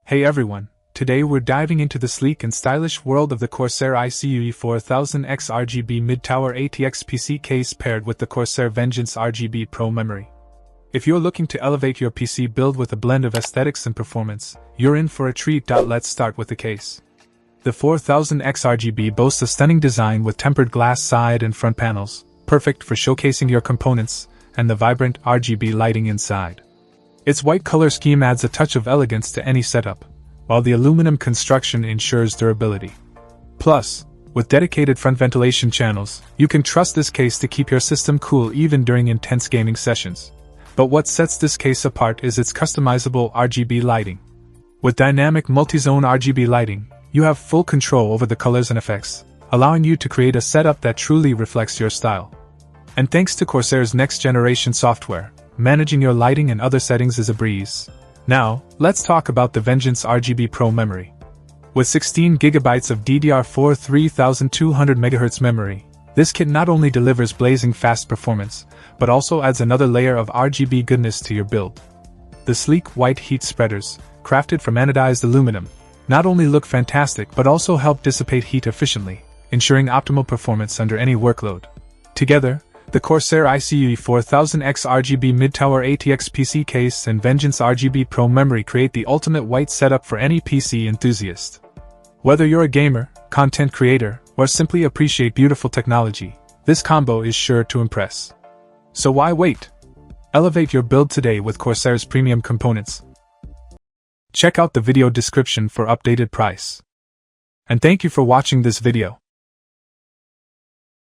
Hey everyone, today we're diving into the sleek and stylish world of the Corsair iCUE 4000X RGB mid-tower ATX PC case paired with the Corsair Vengeance RGB Pro memory. If you're looking to elevate your PC build with a blend of aesthetics and performance, you're in for a treat. Let's start with the case. The 4000X RGB boasts a stunning design with tempered glass side and front panels, perfect for showcasing your components, and the vibrant RGB lighting inside. Its white color scheme adds a touch of elegance to any setup, while the aluminum construction ensures durability. Plus, with dedicated front ventilation channels, you can trust this case to keep your system cool even during intense gaming sessions. But what sets this case apart is its customizable RGB lighting. With dynamic multi-zone RGB lighting, you have full control over the colors and effects, allowing you to create a setup that truly reflects your style. And thanks to Corsair's next-generation software, managing your lighting and other settings is a breeze. Now, let's talk about the Vengeance RGB Pro memory. With 16GB of DDR4 3200MHz memory, this kit not only delivers blazing fast performance, but also adds another layer of RGB goodness to your build. The sleek white heat spreaders, crafted from anodized aluminum, not only look fantastic but also help dissipate heat efficiently, ensuring optimal performance under any workload. Together, the Corsair iCUE 4000X RGB mid-tower ATX PC case and Vengeance RGB Pro memory create the ultimate white setup for any PC enthusiast. Whether you're a gamer, content creator, or simply appreciate beautiful technology, this combo is sure to impress. So why wait? Elevate your build today with Corsair's premium components. Check out the video description for updated price. And thank you for watching this video.